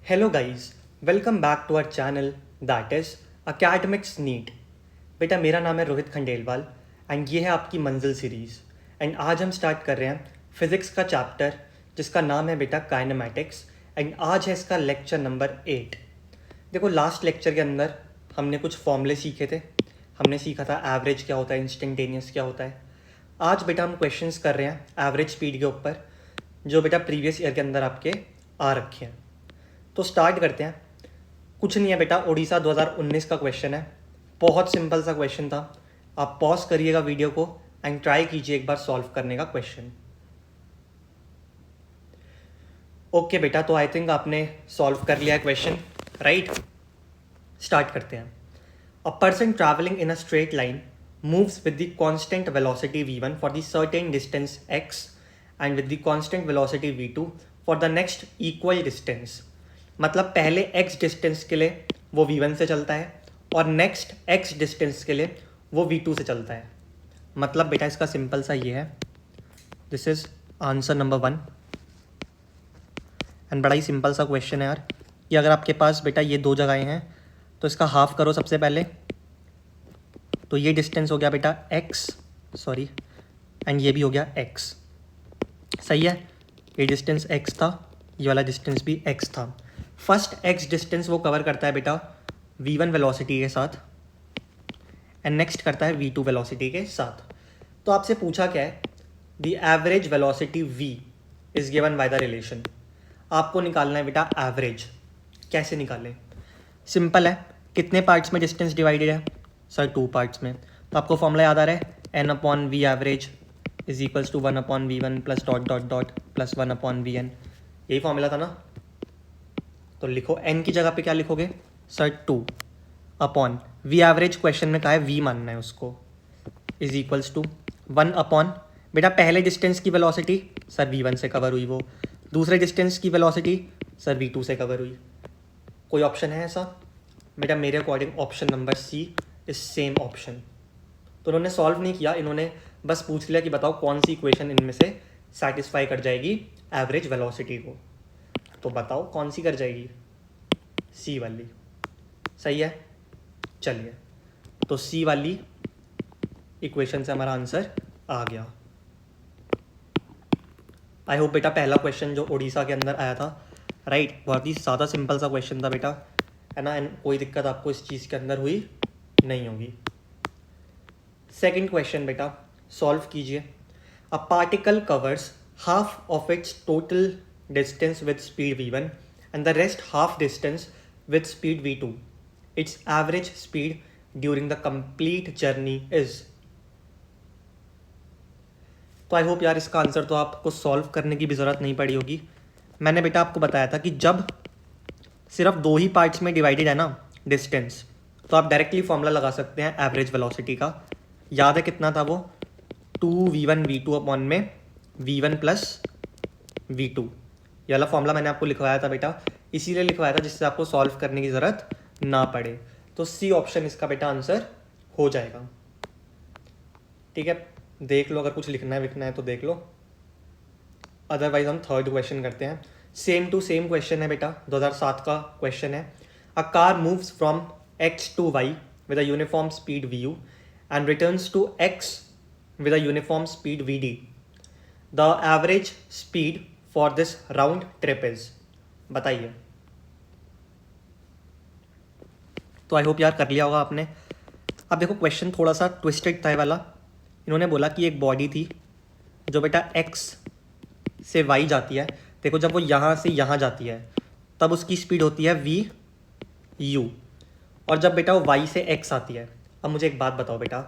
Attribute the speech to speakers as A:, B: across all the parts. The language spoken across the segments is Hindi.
A: Hello guys, welcome back to our channel that is academics NEET. बेटा मेरा नाम है रोहित खंडेलवाल एंड ये है आपकी मंजिल सीरीज़। एंड आज हम स्टार्ट कर रहे हैं फिज़िक्स का चैप्टर जिसका नाम है बेटा काइनेमैटिक्स। एंड आज है इसका लेक्चर नंबर 8। देखो लास्ट लेक्चर के अंदर हमने कुछ फॉर्मूले सीखे थे। हमने सीखा था एवरेज क्या होता है, इंस्टेंटेनियस क्या होता है। आज बेटा हम क्वेश्चंस कर रहे हैं एवरेज स्पीड के ऊपर जो बेटा प्रीवियस ईयर के अंदर आपके आ रखे हैं। तो स्टार्ट करते हैं। कुछ नहीं है बेटा, ओडिशा 2019 का क्वेश्चन है। बहुत सिंपल सा क्वेश्चन था। आप पॉज करिएगा वीडियो को एंड ट्राई कीजिए एक बार सॉल्व करने का क्वेश्चन। ओके बेटा, तो आई थिंक आपने सॉल्व कर लिया है क्वेश्चन, राइट। स्टार्ट करते हैं। A person travelling in a straight line moves with the constant velocity v1 for the certain distance x and with the constant velocity v2 for the next equal distance. मतलब पहले x डिस्टेंस के लिए वो v1 से चलता है और नेक्स्ट x डिस्टेंस के लिए वो v2 से चलता है। मतलब बेटा इसका सिंपल सा ये है, this is answer number 1। And बड़ा ही सिंपल सा क्वेश्चन है यार कि अगर आपके पास बेटा ये दो जगहें हैं तो इसका हाफ करो सबसे पहले। तो ये डिस्टेंस हो गया बेटा x, सॉरी, एंड ये भी हो गया x। सही है, ये डिस्टेंस x था, ये वाला डिस्टेंस भी x था। फर्स्ट x डिस्टेंस वो कवर करता है बेटा v1 वेलोसिटी के साथ एंड नेक्स्ट करता है v2 वेलोसिटी के साथ। तो आपसे पूछा क्या है, the average velocity v is given by the relation. आपको निकालना है बेटा एवरेज। कैसे निकालें? सिंपल है। कितने पार्ट्स में डिस्टेंस डिवाइडेड है सर? 2 पार्ट्स में। तो आपको फॉर्मूला याद आ रहा है, n upon V average is equals to 1 upon V one plus dot dot dot plus 1 upon V N. यही फॉर्मूला था ना। तो लिखो n की जगह पे क्या लिखोगे sir? 2 upon V average, question में कहा है v मानना है उसको, इज इक्वल्स टू 1 अपॉन बेटा पहले डिस्टेंस की वेलोसिटी सर v1 से कवर हुई, वो दूसरे डिस्टेंस की वेलोसिटी सर v2 से कवर हुई। कोई ऑप्शन है ऐसा? बेटा मेरे according option number C is same option. तो उन्होंने सॉल्व नहीं किया, इन्होंने बस पूछ लिया कि बताओ कौन सी इक्वेशन इनमें से सेटिस्फाई कर जाएगी एवरेज वेलोसिटी को। तो बताओ कौन सी कर जाएगी? सी वाली। सही है, चलिए तो सी वाली इक्वेशन से हमारा आंसर आ गया। आई होप बेटा पहला क्वेश्चन जो उड़ीसा के अंदर आया था, राइट, बहुत ही सादा सिंपल सा क्वेश्चन था बेटा, है ना। एंड कोई दिक्कत आपको इस चीज़ के अंदर हुई नहीं होगी। सेकंड क्वेश्चन बेटा सॉल्व कीजिए। A particle covers half of its total distance with speed v1 and the rest half distance with speed v2। It's average speed during the complete journey is. तो आई होप यार इसका आंसर तो आपको सॉल्व करने की भी ज़रूरत नहीं पड़ी होगी। मैंने बेटा आपको बताया था कि जब सिर्फ 2 ही पार्ट्स में डिवाइडेड है ना डिस्टेंस, तो आप डायरेक्टली फॉर्मूला लगा सकते हैं एवरेज वेलोसिटी का। याद है कितना था वो? 2v1 v2 अपॉन में v1 प्लस v2। ये वाला फॉर्मूला मैंने आपको लिखवाया था बेटा, इसीलिए लिखवाया था जिससे आपको सॉल्व करने की ज़रूरत ना पड़े। तो सी ऑप्शन इसका बेटा आंसर हो जाएगा। ठीक है, देख लो, अगर कुछ लिखना है विखना है तो देख लो, अदरवाइज हम थर्ड क्वेश्चन करते हैं। सेम टू सेम क्वेश्चन है बेटा, 2007 का क्वेश्चन है। A car moves from x to y with a uniform speed vu and returns to x with a uniform speed vd। The average speed for this round trip is. बताइए। तो आई होप यार कर लिया होगा आपने। अब देखो क्वेश्चन थोड़ा सा ट्विस्टेड था ये वाला। इन्होंने बोला कि एक बॉडी थी जो बेटा x से y जाती है। देखो जब वो यहाँ से यहाँ जाती है तब उसकी स्पीड होती है v u, और जब बेटा वो y से x आती है। अब मुझे एक बात बताओ बेटा,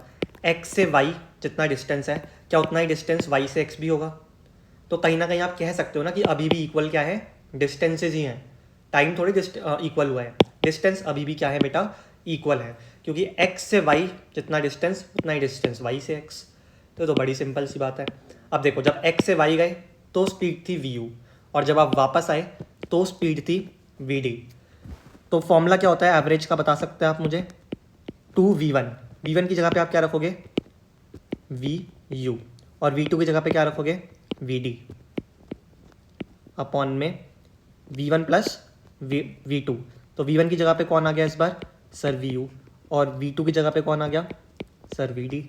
A: x से y जितना डिस्टेंस है क्या उतना ही डिस्टेंस y से x भी होगा? तो कहीं ना कहीं आप कह सकते हो ना कि अभी भी इक्वल क्या है, डिस्टेंसेज ही हैं। टाइम थोड़ी इक्वल हुआ है, डिस्टेंस अभी भी क्या है बेटा, इक्वल है, क्योंकि x से y जितना डिस्टेंस उतना ही डिस्टेंस y से x। तो बड़ी सिंपल सी बात है। अब देखो जब x से y गए तो स्पीड थी vu, और जब आप वापस आए तो स्पीड थी vd। तो फॉर्मूला क्या होता है एवरेज का, बता सकते हैं आप मुझे? 2v1, v1 की जगह पे आप क्या रखोगे? vu, और v2 की जगह पे क्या रखोगे? vd अपॉन में v1 प्लस V2। तो V1 की जगह पे कौन आ गया इस बार? Sir VU। और V2 की जगह पे कौन आ गया? Sir VD।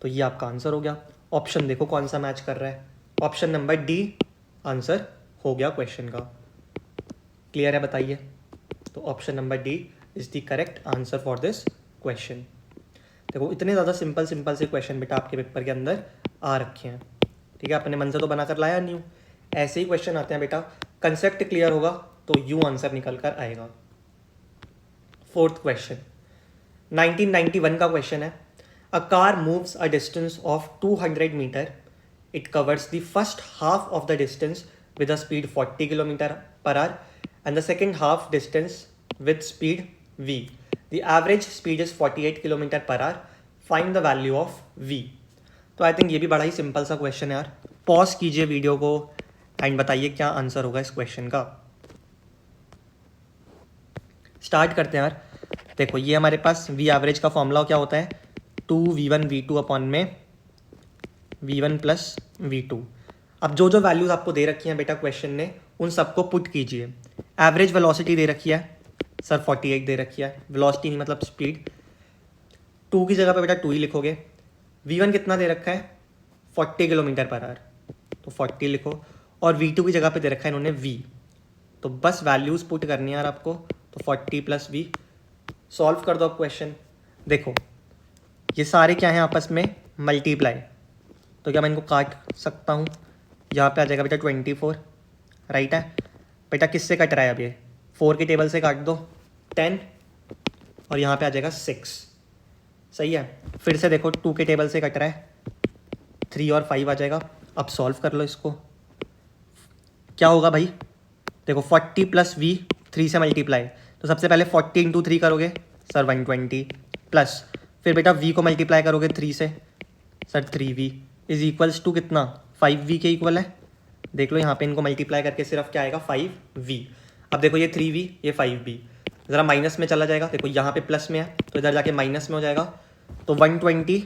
A: तो ये आपका आंसर हो गया। ऑप्शन देखो कौन सा मैच कर रहा है, ऑप्शन नंबर डी आंसर हो गया क्वेश्चन का। क्लियर है, बताइए। तो option number D is the correct answer for this question. देखो इतने ज़्यादा सिंपल सिंपल से क्वेश्चन बेटा आपके पेपर के अंदर आ रखे हैं, ठीक है। अपने मन से तो बनाकर लाया नहीं हूँ, ऐसे ही क्वेश्चन आते हैं बेटा। कंसेप्ट क्लियर होगा तो यू आंसर निकल कर आएगा। फोर्थ क्वेश्चन 1991 का क्वेश्चन है। A car moves a distance of 200 metre, it covers the first half of the distance with a speed 40 kilometre per hour and the second half distance with speed v. The average speed is 48 kilometre per our. Find the value of v. तो आई थिंक ये भी बड़ा ही सिंपल सा क्वेश्चन है यार। पॉज कीजिए वीडियो को एंड बताइए क्या आंसर होगा इस क्वेश्चन का। स्टार्ट करते हैं यार। देखो ये हमारे पास v एवरेज का फॉर्मूला क्या होता है? 2v1 v2 अपॉन में v1 प्लस v2। अब जो जो वैल्यूज़ आपको दे रखी हैं बेटा क्वेश्चन ने, उन सबको पुट कीजिए। एवरेज वेलोसिटी दे रखी है सर 48 दे रखी है, वेलोसिटी नहीं मतलब स्पीड। 2 की जगह पे बेटा 2 ही लिखोगे। v1 कितना दे रखा है? 40 किलोमीटर पर आवर, तो 40 लिखो। और v2 की जगह पे दे रखा है इन्होंने v, तो बस वैल्यूज़ पुट करनी है यार आपको। तो 40 प्लस v, सॉल्व कर दो आप क्वेश्चन। देखो ये सारे क्या हैं आपस में? मल्टीप्लाई। तो क्या मैं इनको काट सकता हूँ? यहाँ पे आ जाएगा बेटा 24, राइट है बेटा। किससे कट रहा है अब ये? 4 के टेबल से काट दो 10, और यहाँ पे आ जाएगा 6, सही है। फिर से देखो 2 के टेबल से कट रहा है, 3 और 5 आ जाएगा। अब सॉल्व कर लो इसको, क्या होगा भाई? देखो 40 प्लस v, 3 से मल्टीप्लाई, तो सबसे पहले 40 इंटू 3 करोगे सर 120, प्लस फिर बेटा v को मल्टीप्लाई करोगे 3 से sir 3v is equals to कितना? 5v के इक्वल है। देख लो यहाँ पे इनको मल्टीप्लाई करके सिर्फ क्या आएगा? 5v। अब देखो ये 3v ये 5v, ज़रा माइनस में चला जाएगा। देखो यहाँ पे प्लस में है तो इधर जाके माइनस में हो जाएगा। तो 120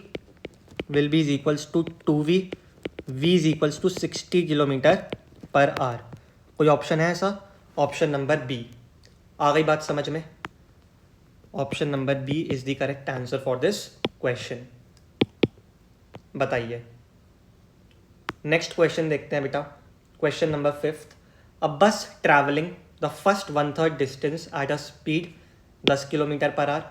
A: will be is equals to 2v, v is equals to 60 kilometre per hour. कोई ऑप्शन है ऐसा? Option number B. आ गई बात समझ में? Option number B is the correct answer for this question. बताइए। नेक्स्ट क्वेश्चन देखते हैं बेटा, question number 5th। A bus travelling the first 1/3 distance at a speed 10 kilometre per hour,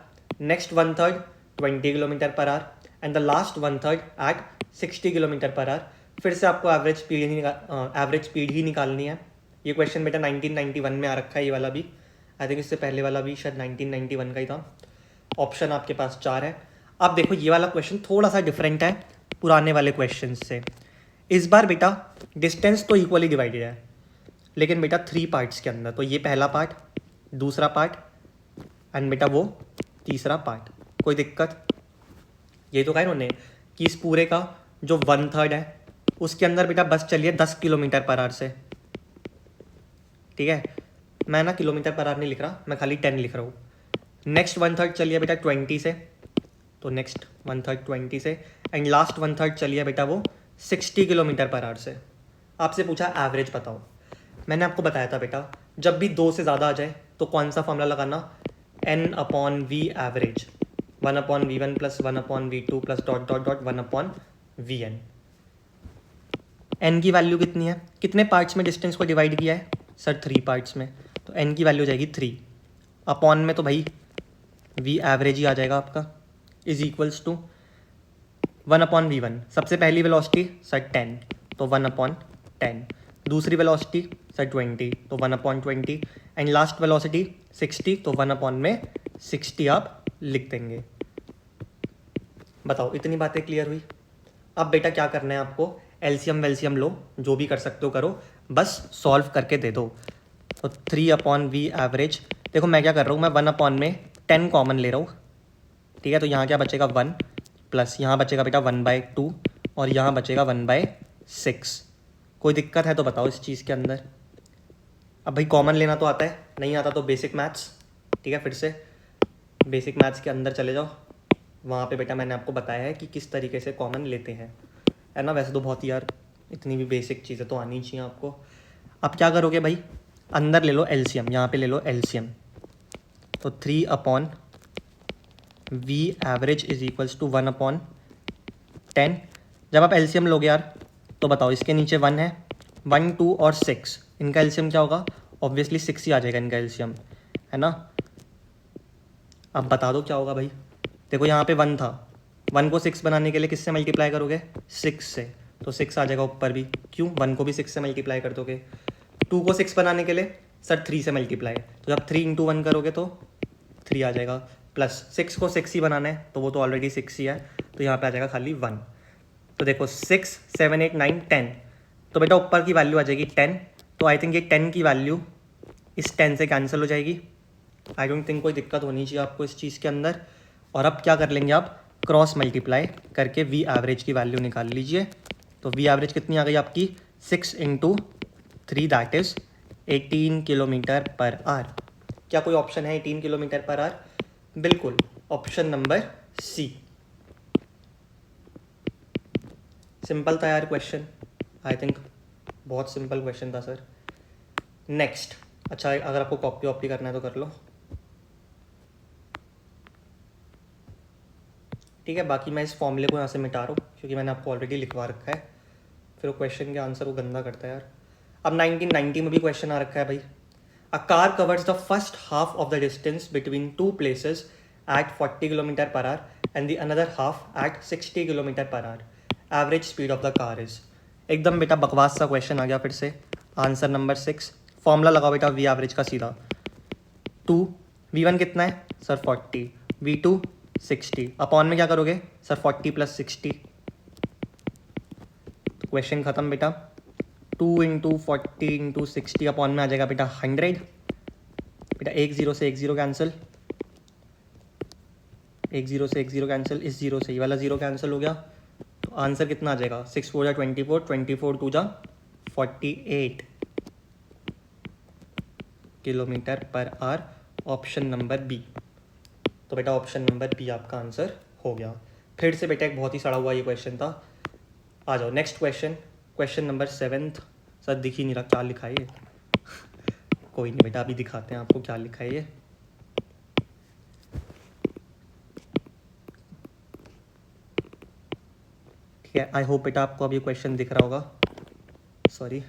A: next 1/3 20 kilometre per hour and the last 1/3 at 60 kilometre per hour. फिर से आपको एवरेज स्पीड ही निकालनी है। ये क्वेश्चन बेटा 1991 में आ रखा है, ये वाला भी। आई थिंक इससे पहले वाला भी शायद 1991 का ही था। ऑप्शन आपके पास 4 है। अब देखो ये वाला क्वेश्चन थोड़ा सा डिफरेंट है पुराने वाले क्वेश्चन से। इस बार बेटा डिस्टेंस तो इक्वली डिवाइडेड है, लेकिन बेटा 3 पार्ट्स के अंदर। तो ये पहला पार्ट, दूसरा पार्ट एंड बेटा वो तीसरा पार्ट। कोई दिक्कत? ये तो कहा इन्होंने कि इस पूरे का जो 1/3 है उसके अंदर बेटा बस चलिए 10 किलोमीटर पर आवर से, ठीक है। मैं ना किलोमीटर पर आवर नहीं लिख रहा, मैं खाली 10 लिख रहा हूँ। नेक्स्ट 1/3 चलिए बेटा 20 से, तो नेक्स्ट 1/3 20 से एंड लास्ट 1/3 चलिए बेटा वो 60 किलोमीटर पर आवर से। आपसे पूछा एवरेज बताओ। मैंने आपको बताया था बेटा जब भी 2 से ज़्यादा आ जाए तो कौन सा फॉर्मूला लगाना? n/v average, 1/v1 plus 1/v2 plus dot dot dot 1/vn। n की वैल्यू कितनी है? कितने पार्ट्स में डिस्टेंस को डिवाइड किया है सर? 3 पार्ट्स में, तो n की वैल्यू हो जाएगी 3। अपॉन में तो भाई v एवरेज ही आ जाएगा आपका, इज इक्वल्स टू 1/v1। सबसे पहली वेलोसिटी सर 10, तो 1/10। दूसरी वेलोसिटी सर 20, तो 1/20 एंड लास्ट वेलोसिटी 60, तो 1/60 आप लिख देंगे। बताओ इतनी बातें क्लियर हुई? अब बेटा क्या करना है आपको? एलसीएम वेलसीएम लो, जो भी कर सकते हो करो, बस सॉल्व करके दे दो। तो 3/v एवरेज, देखो मैं क्या कर रहा हूँ, मैं 1/10 कॉमन ले रहा हूँ, ठीक है। तो यहाँ क्या बचेगा 1 प्लस यहाँ बचेगा बेटा 1/2 और यहाँ बचेगा 1/6। कोई दिक्कत है तो बताओ इस चीज़ के अंदर? अब भाई कॉमन लेना तो आता है, नहीं आता तो बेसिक मैथ्स, ठीक है। फिर से बेसिक मैथ्स के अंदर चले जाओ, वहाँ पे बेटा मैंने आपको बताया है कि किस तरीके से कॉमन लेते हैं, है ना। वैसे तो बहुत ही यार इतनी भी बेसिक चीज़ें तो आनी चाहिए आपको। अब क्या करोगे भाई? अंदर ले लो एलसीएम, यहाँ पे ले लो एलसीएम, तो 3/v average is equals to 1/10। जब आप एलसीएम लोगे यार तो बताओ, इसके नीचे 1 है, 1 2 और 6, इनका एलसीएम क्या होगा? ऑब्वियसली 6 ही आ जाएगा इनका एलसीएम, है ना। अब बता दो क्या होगा भाई। देखो यहाँ पे 1 था, 1 को 6 बनाने के लिए किससे मल्टीप्लाई करोगे? 6 से, तो 6 आ जाएगा ऊपर भी। क्यों? 1 को भी 6 से मल्टीप्लाई कर दोगे। 2 को 6 बनाने के लिए सर 3 से मल्टीप्लाई, तो जब 3 × 1 करोगे तो 3 आ जाएगा, प्लस 6 को 6 ही बनाना है तो वो तो ऑलरेडी 6 ही है, तो यहाँ पे आ जाएगा खाली 1। तो देखो 6 7 8 9 10, तो बेटा ऊपर की वैल्यू आ जाएगी 10, तो आई थिंक ये 10 की वैल्यू इस 10 से कैंसिल हो जाएगी। आई डोंट थिंक कोई दिक्कत होनी चाहिए आपको इस चीज़ के अंदर। और अब क्या कर लेंगे आप? क्रॉस मल्टीप्लाई करके वी एवरेज की वैल्यू निकाल लीजिए। तो वी एवरेज कितनी आ गई आपकी? 6 × 3 that is 18 kilometre per our. क्या कोई ऑप्शन है 18 किलोमीटर पर आवर? बिल्कुल, ऑप्शन नंबर सी। सिंपल था यार क्वेश्चन, आई थिंक बहुत सिंपल क्वेश्चन था सर। नेक्स्ट, अच्छा अगर आपको कॉपी वॉपी करना है तो कर लो, ठीक है। बाकी मैं इस फॉर्मूले को यहाँ से मिटा रहा हूँ क्योंकि मैंने आपको ऑलरेडी लिखवा रखा है, फिर वो क्वेश्चन के आंसर वो गंदा करता है यार। अब 1990 में भी क्वेश्चन आ रखा है भाई। A car covers the first half of the distance between 2 places at 40 kilometre per hour and the another half at 60 kilometre per hour. Average speed of the car is. एकदम बेटा बकवास सा क्वेश्चन आ गया फिर से। आंसर नंबर 6, फॉर्मूला लगाओ बेटा वी एवरेज का सीधा। 2 v1 कितना है सर? 40, v2 60, अपॉन में क्या करोगे सर? 40 + 60, तो क्वेश्चन खत्म बेटा। 2 × 40 × 60 अपॉन में आ जाएगा बेटा 100। बेटा 1 0 से 1 0 कैंसिल, 1 0 से 1 0 कैंसिल, इस 0 से ये वाला 0 कैंसिल हो गया, तो आंसर कितना आ जाएगा? 6 4 = 24, 24 2 = 48 kilometre per our. Option number B. तो बेटा ऑप्शन नंबर बी आपका आंसर हो गया। फिर से बेटा एक बहुत ही सड़ा हुआ ये क्वेश्चन था। आ जाओ next question, question number 7। Sir दिख ही नहीं रहा क्या लिखा है ये। कोई नहीं बेटा, अभी दिखाते हैं आपको क्या लिखा है ये। ठीक है, आई होप बेटा आपको अभी क्वेश्चन दिख रहा होगा। सॉरी,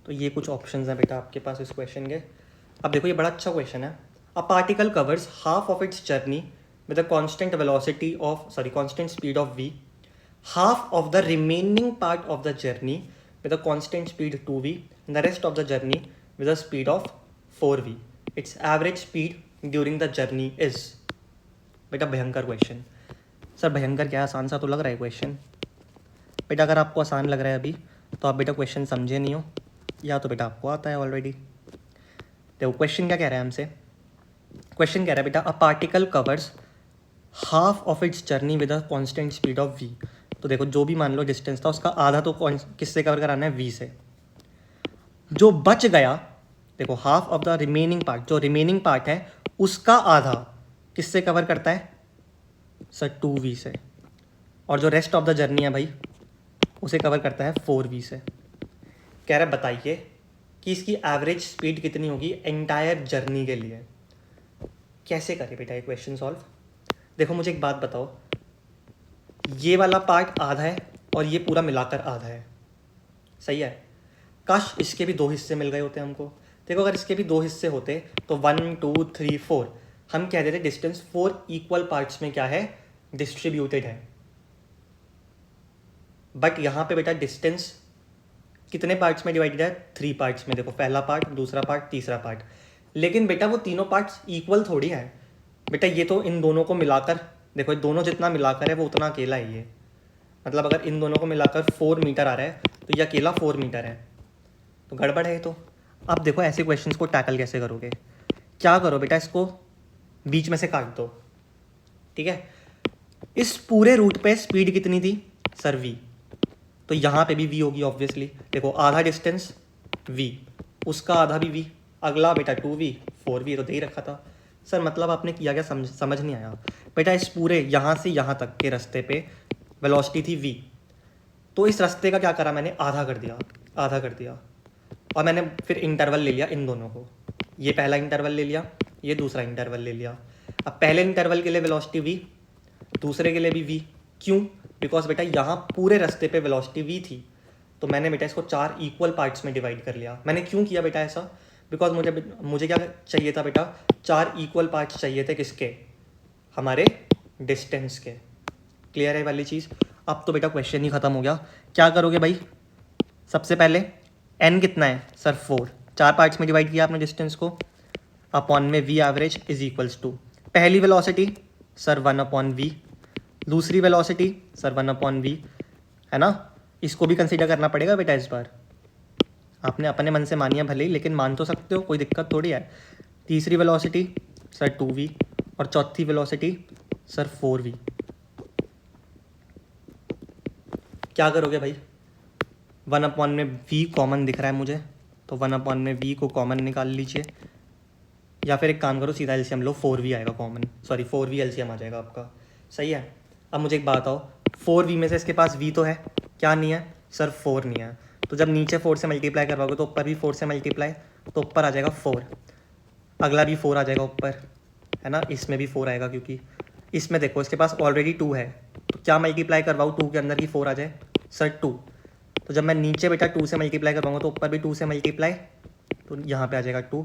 A: तो ये कुछ ऑप्शंस हैं बेटा आपके पास इस क्वेश्चन के। अब देखो ये बड़ा अच्छा क्वेश्चन है। A particle covers half of its journey with a constant velocity of constant speed of v, half of the remaining part of the journey with a constant speed 2v and the rest of the journey with a speed of 4v. Its average speed during the journey is। बेटा भयंकर क्वेश्चन। सर भयंकर क्या, आसान सा तो लग रहा है क्वेश्चन। बेटा अगर आपको आसान लग रहा है अभी तो आप बेटा क्वेश्चन समझे नहीं हो, या तो बेटा आपको आता है ऑलरेडी। देखो क्वेश्चन क्या कह रहा है हमसे। क्वेश्चन कह रहा है बेटा a particle covers half of its journey with a constant speed of v। तो देखो जो भी मान लो डिस्टेंस था उसका आधा तो किससे कवर कराना है? v से। जो बच गया, देखो half of the remaining part, जो रिमेनिंग पार्ट है उसका आधा किससे कवर करता है सर? 2v से। और जो रेस्ट ऑफ द जर्नी है भाई उसे कवर करता है 4v से। कह रहा है बताइए कि इसकी एवरेज स्पीड कितनी होगी एंटायर जर्नी के लिए। कैसे करें बेटा ये क्वेश्चन सॉल्व? देखो मुझे एक बात बताओ, ये वाला पार्ट आधा है और ये पूरा मिलाकर आधा है, सही है। काश इसके भी 2 हिस्से मिल गए होते हमको। देखो अगर इसके भी 2 हिस्से होते तो 1 2 3 4 हम कह देते डिस्टेंस 4 इक्वल पार्ट्स में क्या है? डिस्ट्रीब्यूटेड है। बट यहाँ पे बेटा डिस्टेंस कितने पार्ट्स में डिवाइडेड है? 3 पार्ट्स में। देखो पहला पार्ट, दूसरा पार्ट, तीसरा पार्ट। लेकिन बेटा वो तीनों पार्ट्स इक्वल थोड़ी है बेटा, ये तो इन दोनों को मिलाकर, देखो दोनों जितना मिलाकर है वो उतना अकेला है ये। मतलब अगर इन दोनों को मिलाकर 4 मीटर आ रहा है तो ये अकेला 4 मीटर है, तो गड़बड़ है तो। अब देखो ऐसे क्वेश्चंस को टैकल कैसे करोगे? क्या करो बेटा, इसको बीच में से काट दो, ठीक है। इस पूरे रूट पे स्पीड कितनी थी सर? v। तो यहाँ पे भी v होगी ऑब्वियसली। देखो आधा डिस्टेंस v, उसका आधा भी v, अगला बेटा 2v 4v, तो दे ही रखा था सर। मतलब आपने किया क्या समझ नहीं आया बेटा। इस पूरे यहाँ से यहाँ तक के रास्ते पे वेलोसिटी थी v, तो इस रास्ते का क्या करा मैंने? आधा कर दिया। आधा कर दिया, और मैंने फिर इंटरवल ले लिया इन दोनों को, ये पहला इंटरवल ले लिया, ये दूसरा इंटरवल ले लिया। अब पहले इंटरवल के लिए वेलोसिटी v, दूसरे के लिए भी v। क्यों? बिकॉज बेटा यहाँ पूरे रास्ते पे वेलोसिटी v थी, तो मैंने बेटा इसको 4 इक्वल पार्ट्स में डिवाइड कर लिया। मैंने क्यों किया बेटा ऐसा? बिकॉज मुझे क्या चाहिए था बेटा, 4 इक्वल पार्ट्स चाहिए थे, किसके? हमारे डिस्टेंस के। क्लियर है वाली चीज़? अब तो बेटा क्वेश्चन ही ख़त्म हो गया। क्या करोगे भाई? सबसे पहले n कितना है सर? 4। 4 पार्ट्स में डिवाइड किया आपने डिस्टेंस को, अपॉन में v average is equals to पहली वेलोसिटी सर 1/v, दूसरी वेलोसिटी सर 1/v, है ना? इसको भी कंसीडर करना पड़ेगा बेटा इस बार। आपने अपने मन से मानिया भले ही, लेकिन मान तो सकते हो, कोई दिक्कत थोड़ी है। तीसरी वेलोसिटी सर 2v, और चौथी वेलोसिटी सर 4v। क्या करोगे भाई? 1/v कॉमन दिख रहा है मुझे, तो 1/v को कॉमन निकाल लीजिए, या फिर एक काम करो, सीधा एलसीएम लो, 4v आएगा कॉमन, सॉरी 4v एलसीएम आ जाएगा आपका। सही है। अब मुझे एक बात बताओ, 4v में से इसके पास v तो है, क्या नहीं है सर? 4 नहीं है। तो जब नीचे 4 से मल्टीप्लाई करवाओगे तो ऊपर भी 4 से मल्टीप्लाई, तो ऊपर आ जाएगा 4, अगला भी 4 आ जाएगा ऊपर, है ना? इसमें भी 4 आएगा, क्योंकि इसमें देखो इसके पास ऑलरेडी 2 है, तो क्या मल्टीप्लाई करवाऊँ 2 के अंदर की 4 आ जाए सर? 2। तो जब मैं नीचे बेटा 2 से मल्टीप्लाई करवाऊँगा तो ऊपर भी 2 से मल्टीप्लाई, तो यहाँ पे आ जाएगा 2,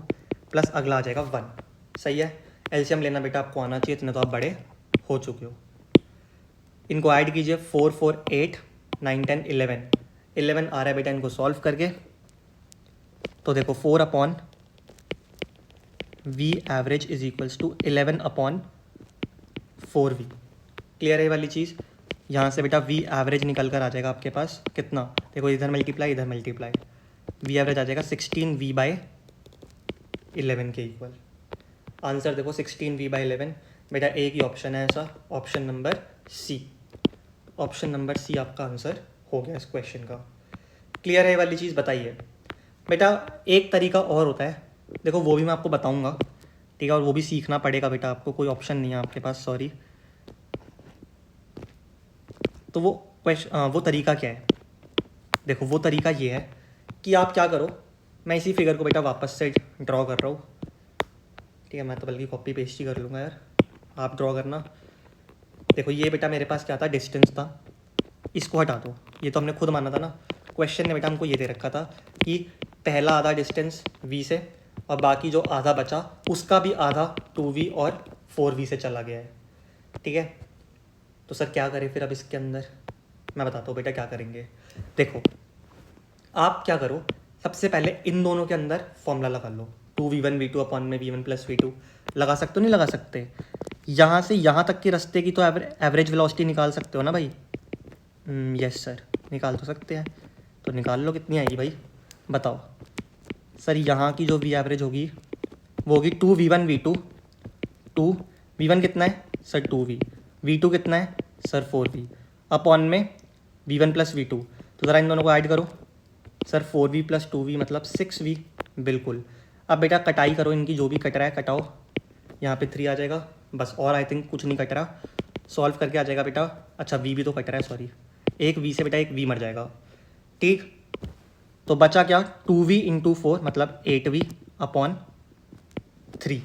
A: प्लस अगला आ जाएगा 1। सही है। एलसीएम लेना बेटा आपको आना चाहिए, इतने तो आप बड़े हो चुके हो। इनको ऐड कीजिए, 4 4 8 9 10 11 11 आ रहा है बेटा, इनको सॉल्व करके। तो देखो 4/v average is equals to 11/4v। Clear है ये वाली चीज़? यहाँ से बेटा v एवरेज निकल कर आ जाएगा आपके पास कितना? देखो इधर मल्टीप्लाई, इधर मल्टीप्लाई, v एवरेज आ जाएगा 16v/11 के इक्वल। आंसर देखो 16v/11। बेटा एक ही ऑप्शन है ऐसा, option number C. Option number C आपका आंसर हो गया इस क्वेश्चन का। क्लियर है ये वाली चीज़? बताइए बेटा। एक तरीका और होता है, देखो वो भी मैं आपको बताऊंगा, ठीक है? और वो भी सीखना पड़ेगा बेटा आपको, कोई ऑप्शन नहीं है आपके पास, सॉरी। तो वो तरीका क्या है? देखो वो तरीका ये है कि आप क्या करो, मैं इसी फिगर को बेटा वापस से ड्रॉ कर रहा हूँ, ठीक है? मैं तो बल्कि कॉपी पेस्ट ही कर लूँगा यार, आप ड्रॉ करना। देखो ये बेटा मेरे पास क्या था? डिस्टेंस था, इसको हटा दो, ये तो हमने खुद माना था ना। क्वेश्चन ने बेटा हमको ये दे रखा था कि पहला आधा डिस्टेंस v से, और बाकी जो आधा बचा उसका भी आधा 2v और 4v से चला गया है, ठीक है? तो सर क्या करें फिर अब इसके अंदर? मैं बताता हूँ बेटा क्या करेंगे। देखो आप क्या करो, सबसे पहले इन दोनों के अंदर फॉर्मूला लगा लो, 2v1v2 अपॉन में v1 प्लस v2। लगा सकते हो? नहीं लगा सकते? यहाँ से यहाँ तक के रास्ते की तो एवरेज वेलोसिटी निकाल सकते हो ना भाई? यस सर, निकाल तो सकते हैं, तो निकाल लो, कितनी आएगी भाई बताओ। सर यहाँ की जो v एवरेज होगी वो होगी 2v1v2, 2v1 कितना है सर? 2v, v2 कितना है सर? 4v, अपॉन में v1 प्लस v2। तो ज़रा इन दोनों को ऐड करो सर, 4v प्लस 2v मतलब 6v। बिल्कुल। अब बेटा कटाई करो इनकी, जो भी कट रहा है कटाओ, यहाँ पे 3 आ जाएगा बस, और आई थिंक कुछ नहीं कट रहा, सॉल्व करके आ जाएगा बेटा। अच्छा v भी तो कट रहा है, सॉरी, एक v से बेटा एक v मर जाएगा, ठीक? तो बचा क्या? 2v इंटू 4 मतलब 8v अपॉन 3।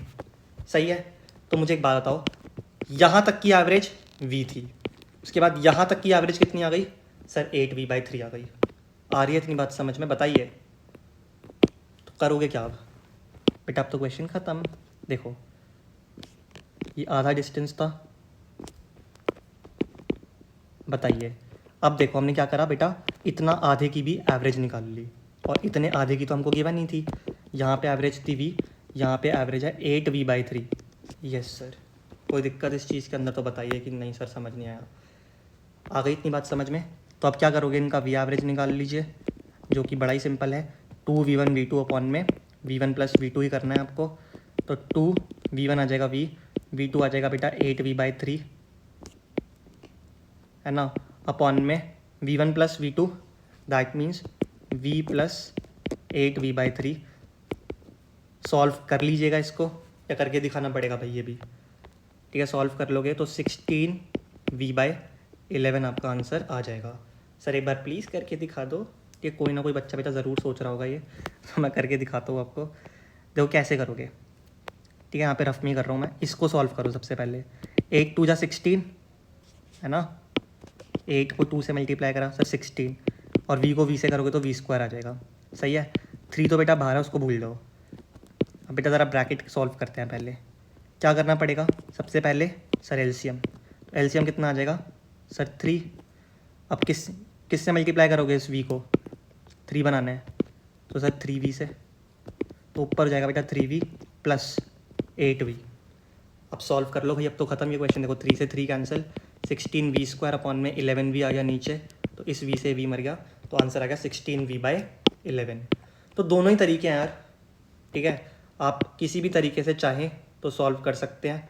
A: सही है। तो मुझे एक बात बताओ, यहाँ तक की एवरेज v थी, उसके बाद यहाँ तक की एवरेज कितनी आ गई सर? 8v/3 आ गई। आ रही है इतनी बात समझ में? बताइए तो करोगे क्या अब बेटा? अब तो क्वेश्चन ख़त्म। देखो ये आधा डिस्टेंस था, बताइए। अब देखो हमने क्या करा बेटा, इतना आधे की भी एवरेज निकाल ली, और इतने आधे की तो हमको गिवन नहीं थी। यहाँ पे एवरेज थी v, यहाँ पे एवरेज है 8v/3। Yes sir. कोई दिक्कत इस चीज़ के अंदर तो बताइए कि नहीं सर समझ नहीं आया? आ गई इतनी बात समझ में? तो अब क्या करोगे, इनका v एवरेज निकाल लीजिए, जो कि बड़ा ही सिंपल है, 2v1v2 अपॉन में v1 प्लस v2 ही करना है आपको। तो 2v1 आ जाएगा v, v2 आ जाएगा बेटा 8v/3, है ना, अपॉन में v1 plus v2 that means v plus 8v/3। Solve कर लीजिएगा इसको, या करके दिखाना पड़ेगा भाई ये भी? ठीक है, सॉल्व कर लोगे तो 16v/11 आपका आंसर आ जाएगा। सर एक बार प्लीज़ करके दिखा दो, ठीक है, कोई ना कोई बच्चा बेटा ज़रूर सोच रहा होगा ये, तो मैं करके दिखाता हूँ आपको। देखो कैसे करोगे, ठीक है, यहाँ पे रफ में कर रहा हूँ मैं। इसको सॉल्व करो सबसे पहले। 8 2 जा 16 है ना, 8 को 2 से मल्टीप्लाई करा सर 16, और v को v से करोगे तो v स्क्वायर आ जाएगा। सही है। 3 तो बेटा बाहर है, उसको भूल जाओ। अब बेटा ज़रा ब्रैकेट सॉल्व करते हैं। पहले क्या करना पड़ेगा, सबसे पहले सर एलसीएम। तो एलसीएम कितना आ जाएगा सर 3। अब किससे मल्टीप्लाई करोगे इस v को, 3 बनाना है तो सर 3v से, तो ऊपर हो जाएगा बेटा 3v प्लस 8v। अब सॉल्व कर लो भाई, अब तो ख़त्म ये क्वेश्चन। देखो 3 से 3 कैंसिल, 16v स्क्वायर अपॉन में 11v आ गया नीचे, तो इस v से v मर गया, तो आंसर आ गया 16v/11। तो दोनों ही तरीके हैं यार, ठीक है, आप किसी भी तरीके से चाहें तो सॉल्व कर सकते हैं।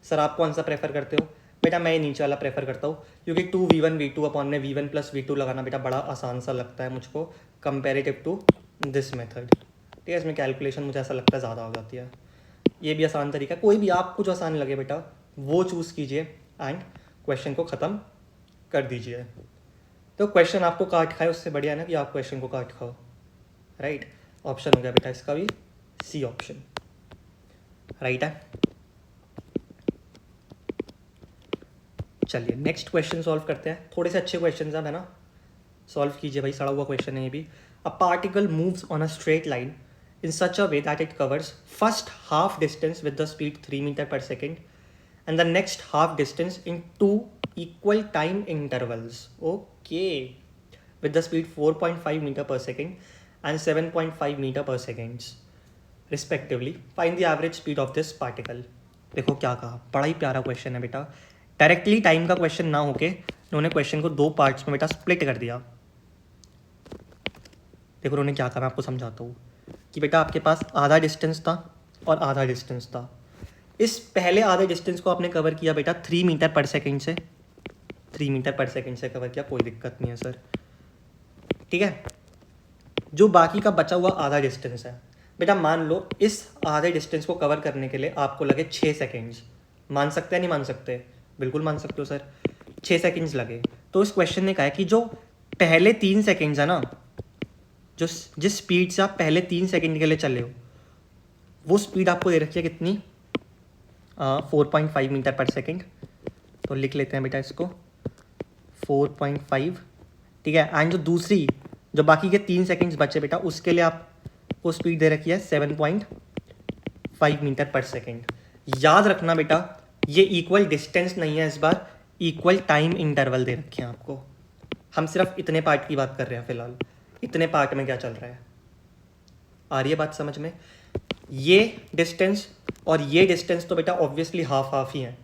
A: सर आप कौन सा प्रेफर करते हो? बेटा मैं नीचे वाला प्रेफर करता हूँ, क्योंकि 2v1v2 अपॉन में v1 प्लस v2 लगाना बेटा बड़ा आसान सा लगता है मुझको, कंपेरेटिव टू दिस मेथड। ठीक है, इसमें कैलकुलेशन मुझे ऐसा लगता है ज़्यादा हो जाती है। ये भी आसान तरीका, कोई भी आपको जो आसान लगे बेटा वो चूज़ कीजिए एंड क्वेश्चन को ख़त्म कर दीजिए। तो क्वेश्चन आपको काट खाए उससे बढ़िया है ना कि आप क्वेश्चन को काट खाओ, राइट। ऑप्शन हो गया बेटा इसका भी सी ऑप्शन, राइट है। चलिए नेक्स्ट क्वेश्चन सॉल्व करते हैं। थोड़े से अच्छे क्वेश्चन है ना, सॉल्व कीजिए भाई, सड़ा हुआ क्वेश्चन है ये भी। A particle moves on a straight line in such a way that it covers first half distance with the speed 3 meter per second and the next half distance in 2 equal time intervals. Okay. With the speed 4.5 meter per second and 7.5 meter per seconds respectively. Find the average speed of this particle. देखो क्या कहा, बड़ा ही प्यारा क्वेश्चन है बेटा। डायरेक्टली टाइम का क्वेश्चन ना होके उन्होंने क्वेश्चन को 2 पार्ट्स में बेटा स्प्लिट कर दिया। देखो उन्होंने क्या कहा, मैं आपको समझाता हूँ कि बेटा आपके पास आधा डिस्टेंस था और आधा डिस्टेंस था। इस पहले आधे डिस्टेंस को आपने कवर किया बेटा 3 मीटर पर सेकंड से, 3 मीटर पर सेकंड से कवर किया, कोई दिक्कत नहीं है सर, ठीक है। जो बाकी का बचा हुआ आधा डिस्टेंस है बेटा, मान लो इस आधे डिस्टेंस को कवर करने के लिए आपको लगे 6 सेकेंड्स। मान सकते हैं नहीं मान सकते? बिल्कुल मान सकते हो सर, 6 सेकेंड्स लगे। तो इस क्वेश्चन ने कहा है कि जो पहले 3 सेकेंड्स है ना, जो जिस स्पीड से आप पहले 3 सेकंड के लिए चले हो, वो स्पीड आपको दे रखी है कितनी, 4.5 मीटर पर सेकंड। तो लिख लेते हैं बेटा इसको 4.5, ठीक है। एंड जो दूसरी, जो बाकी के 3 सेकंड्स बचे बेटा, उसके लिए आपको स्पीड दे रखी है 7.5 मीटर पर सेकंड। याद रखना बेटा ये इक्वल डिस्टेंस नहीं है, इस बार इक्वल टाइम इंटरवल दे रखे हैं आपको। हम सिर्फ इतने पार्ट की बात कर रहे हैं फिलहाल, इतने पार्ट में क्या चल रहा है, आ रही है बात समझ में? ये डिस्टेंस और ये डिस्टेंस तो बेटा ऑब्वियसली हाफ हाफ ही है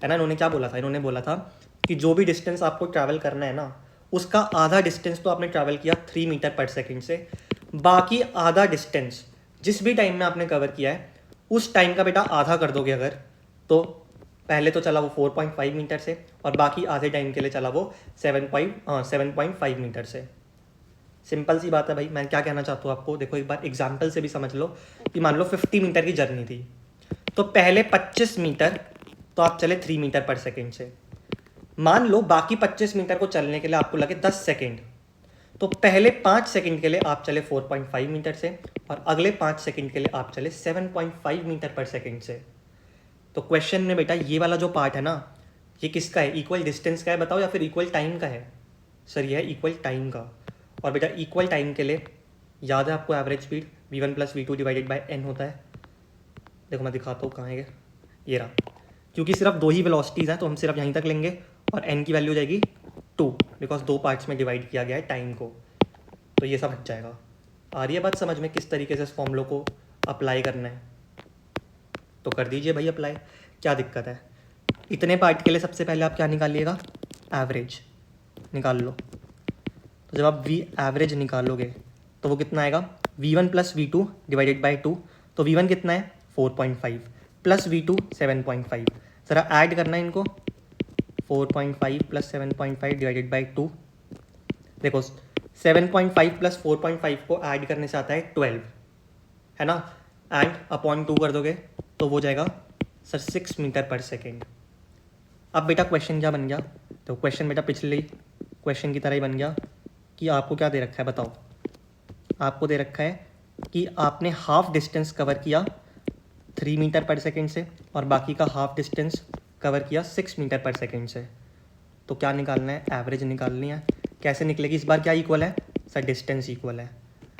A: ना। इन्होंने क्या बोला था, इन्होंने बोला था कि जो भी डिस्टेंस आपको ट्रैवल करना है ना, उसका आधा डिस्टेंस तो आपने ट्रैवल किया 3 मीटर पर सेकंड से, बाकी आधा डिस्टेंस जिस भी टाइम में आपने कवर किया है उस टाइम का बेटा आधा कर दोगे अगर, तो पहले तो चला वो 4.5 मीटर से और बाकी आधे टाइम के लिए चला वो 7.5 मीटर से। सिंपल सी बात है भाई। मैं क्या कहना चाहता हूँ आपको, देखो एक बार एग्जाम्पल से भी समझ लो कि मान लो 50 मीटर की जर्नी थी, तो पहले 25 मीटर तो आप चले 3 मीटर पर सेकंड से। मान लो बाकी 25 मीटर को चलने के लिए आपको लगे 10 सेकंड, तो पहले 5 सेकंड के लिए आप चले 4.5 मीटर से और अगले 5 सेकंड के लिए आप चले 7.5 मीटर पर सेकंड से। तो क्वेश्चन में बेटा ये वाला जो पार्ट है ना, ये किसका है, इक्वल डिस्टेंस का है बताओ या फिर इक्वल टाइम का है? सर ये है इक्वल टाइम का। और बेटा इक्वल टाइम के लिए याद है आपको average speed v1 plus v2 divided by n होता है। देखो मैं दिखाता हूँ कहाँ है ये रहा, क्योंकि सिर्फ 2 ही वेलोसिटीज़ हैं तो हम सिर्फ यहीं तक लेंगे और n की वैल्यू हो जाएगी 2, बिकॉज 2 पार्ट्स में डिवाइड किया गया है टाइम को, तो ये सब हट जाएगा। आ रही है बात समझ में किस तरीके से इस फॉर्मूले को अप्लाई करना है? तो कर दीजिए भाई अप्लाई, क्या दिक्कत है। इतने पार्ट के लिए सबसे पहले आप क्या निकालिएगा, एवरेज निकाल लो। तो जब आप v एवरेज निकालोगे तो वो कितना आएगा, v1 plus v2 divided by 2। तो v1 कितना है 4.5 प्लस v2 7.5। ज़रा ऐड करना है इनको, 4.5 प्लस 7.5 डिवाइडेड बाई 2। देखो 7.5 प्लस 4.5 को ऐड करने से आता है 12, है ना, एंड अपॉन 2 कर दोगे तो वो जाएगा सर 6 मीटर पर सेकेंड। अब बेटा क्वेश्चन क्या बन गया, तो क्वेश्चन बेटा पिछले क्वेश्चन की तरह ही बन गया कि आपको क्या दे रखा है, बताओ। आपको दे रखा है कि आपने हाफ डिस्टेंस कवर किया 3 मीटर पर सेकेंड से और बाकी का हाफ डिस्टेंस कवर किया 6 मीटर पर सेकेंड से। तो क्या निकालना है, एवरेज निकालनी है। कैसे निकलेगी इस बार, क्या इक्वल है सर, डिस्टेंस इक्वल है।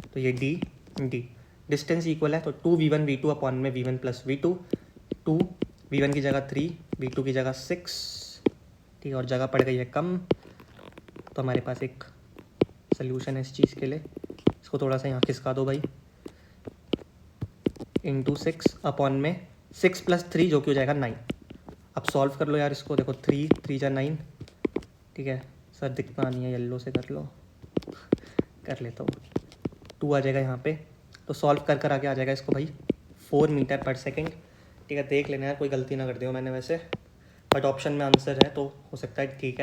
A: तो ये डी डिस्टेंस इक्वल है, तो 2v1 v2 अपॉन में v1 प्लस v2, 2 v1 की जगह 3 v2 की जगह 6, ठीक है, और जगह पड़ गई है कम। तो हमारे पास एक सोल्यूशन है इस चीज़ के लिए, इसको थोड़ा सा यहाँ खिसका दो भाई, इंटू 6 अपॉन में 6 प्लस 3 जो कि हो जाएगा 9। अब सॉल्व कर लो यार इसको, देखो 3 जा 9, ठीक है सर, दिखता नहीं है, येल्लो से कर लो, कर लेता हूँ। 2 आ जाएगा यहाँ पे, तो सॉल्व कर आगे आ जाएगा इसको भाई 4 मीटर पर सेकेंड, ठीक है। देख लेना यार, कोई गलती ना कर दियो मैंने वैसे, बट ऑप्शन में आंसर है तो हो सकता है, ठीक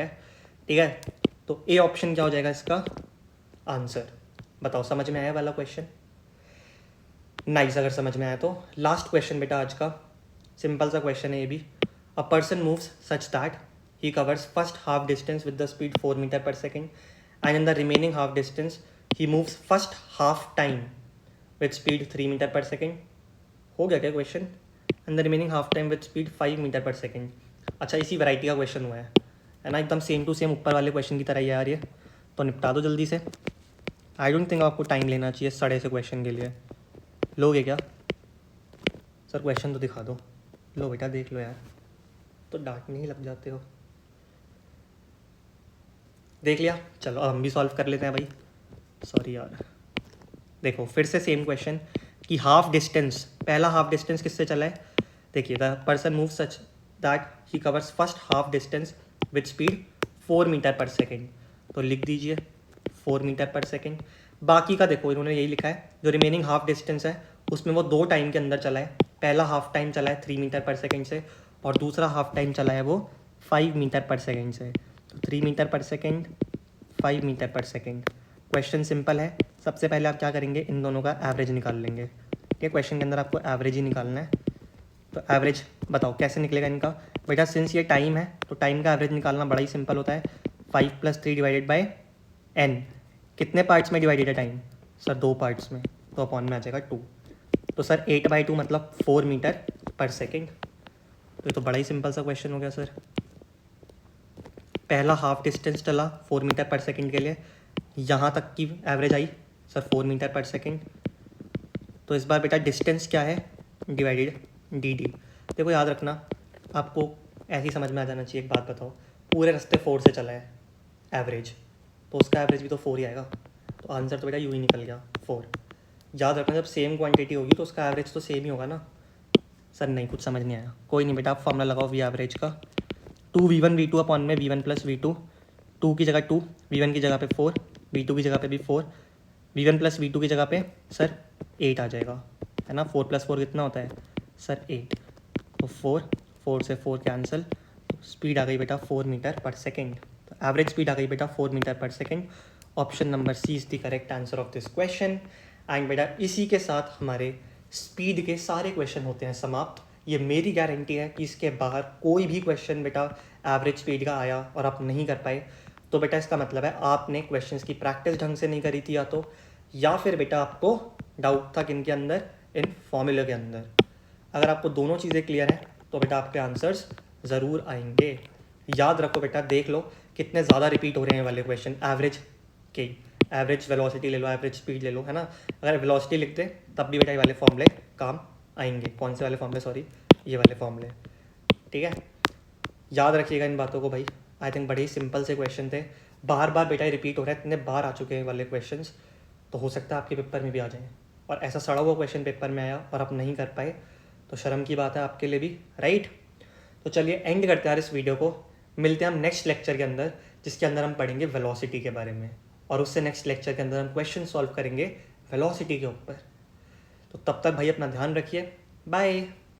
A: है। तो ए ऑप्शन क्या हो जाएगा इसका आंसर, बताओ। समझ में आया वाला क्वेश्चन, नाइस। अगर समझ में आया तो लास्ट क्वेश्चन बेटा आज का, सिंपल सा क्वेश्चन है ये भी। A person moves such that he covers first half distance with the speed 4 meter per second and in the remaining half distance he moves first half time with speed 3 meter per second। हो गया क्या question, and the remaining half time with speed 5 meter per second। अच्छा, इसी वैरायटी का क्वेश्चन हुआ है ना, एकदम सेम टू सेम ऊपर वाले क्वेश्चन की तरह ही यार ये, तो निपटा दो जल्दी से। आई डोंट थिंक आपको टाइम लेना चाहिए सड़े से क्वेश्चन के लिए। लोगे क्या सर, क्वेश्चन तो दिखा दो। लो बेटा देख लो यार, तो डांटने ही लग जाते हो। देख लिया, चलो हम भी सॉल्व कर लेते हैं भाई, सॉरी यार। देखो फिर से सेम क्वेश्चन कि हाफ डिस्टेंस, पहला हाफ डिस्टेंस किससे चला है, देखिए the person move such that he covers first half distance with speed 4 metre per second, तो लिख दीजिए 4 मीटर पर सेकेंड। बाकी का देखो इन्होंने यही लिखा है, जो रिमेनिंग हाफ डिस्टेंस है उसमें वो 2 टाइम के अंदर चला है। पहला हाफ टाइम चला है 3 मीटर पर सेकेंड से और दूसरा हाफ टाइम चला है वो 5 मीटर पर सेकेंड से। तो 3 metre per second 5 metre per second. Question simple है, सबसे पहले आप क्या करेंगे, इन दोनों का एवरेज निकाल लेंगे, ठीक है। क्वेश्चन के अंदर आपको एवरेज ही निकालना है, तो एवरेज बताओ कैसे निकलेगा इनका। बेटा सिंस ये टाइम है तो टाइम का एवरेज निकालना बड़ा ही सिंपल होता है, 5 + 3 डिवाइडेड बाय n। कितने पार्ट्स में डिवाइडेड है टाइम सर, 2 पार्ट्स में, तो अपॉन में आ जाएगा 2। तो सर 8/2 मतलब 4 मीटर पर सेकेंड। तो ये तो बड़ा ही सिंपल सा क्वेश्चन हो गया सर। पहला हाफ डिस्टेंस चला 4 मीटर पर सेकेंड के लिए, यहाँ तक की एवरेज आई सर 4 मीटर पर सेकेंड। तो इस बार बेटा डिस्टेंस क्या है, डिवाइडेड डी। देखो याद रखना, आपको ऐसे ही समझ में आ जाना चाहिए। एक बात बताओ, पूरे रास्ते 4 से चला है एवरेज, तो उसका एवरेज भी तो 4 ही आएगा, तो आंसर तो बेटा यूँ ही निकल गया 4। याद रखना, जब सेम क्वांटिटी होगी तो उसका एवरेज तो सेम ही होगा ना। सर नहीं, कुछ समझ नहीं आया, कोई नहीं बेटा, आप फॉर्मूला लगाओ वी एवरेज का, 2v1 v2 अपॉन में v1 प्लस v2, 2 की जगह 2, v1 की जगह पे 4, v2 की जगह पे भी 4, v1 प्लस v2 की जगह पे सर 8 आ जाएगा, है ना। 4 + 4 कितना होता है सर 8, तो 4 से 4 कैंसिल, स्पीड आ गई बेटा 4 मीटर पर सेकेंड। तो एवरेज स्पीड आ गई बेटा 4 metre per second. Option number C is the correct answer of this question. And बेटा इसी के साथ हमारे स्पीड के सारे क्वेश्चन होते हैं समाप्त। ये मेरी गारंटी है कि इसके बाहर कोई भी क्वेश्चन बेटा एवरेज स्पीड का आया और आप नहीं कर पाए, तो बेटा इसका मतलब है आपने क्वेश्चंस की प्रैक्टिस ढंग से नहीं करी थी, या फिर बेटा आपको डाउट था किन के अंदर, इन फॉर्मूले के अंदर। अगर आपको दोनों चीज़ें क्लियर हैं तो बेटा आपके आंसर्स ज़रूर आएंगे। याद रखो बेटा, देख लो कितने ज़्यादा रिपीट हो रहे हैं वाले क्वेश्चन एवरेज के। एवरेज वेलोसिटी ले लो, एवरेज स्पीड ले लो, है ना। अगर वेलोसिटी लिखते तब भी बेटा ये वाले फॉर्मूले काम आएंगे। कौन से वाले फॉर्मूले, सॉरी ये वाले फॉर्मूले, ठीक है। याद रखिएगा इन बातों को भाई। आई थिंक बड़े ही सिंपल से क्वेश्चन थे, बार बार बेटा रिपीट हो रहा है, इतने बार आ चुके हैं वाले क्वेश्चंस, तो हो सकता है आपके पेपर में भी आ जाएं। और ऐसा सड़ा हुआ क्वेश्चन पेपर में आया और आप नहीं कर पाए तो शर्म की बात है आपके लिए भी, राइट। तो चलिए एंड करते हैं इस वीडियो को, मिलते हैं हम नेक्स्ट लेक्चर के अंदर, जिसके अंदर हम पढ़ेंगे वेलोसिटी के बारे में, और उससे नेक्स्ट लेक्चर के अंदर हम क्वेश्चन सॉल्व करेंगे वेलोसिटी के ऊपर। तो तब तक भाई अपना ध्यान रखिए, बाय।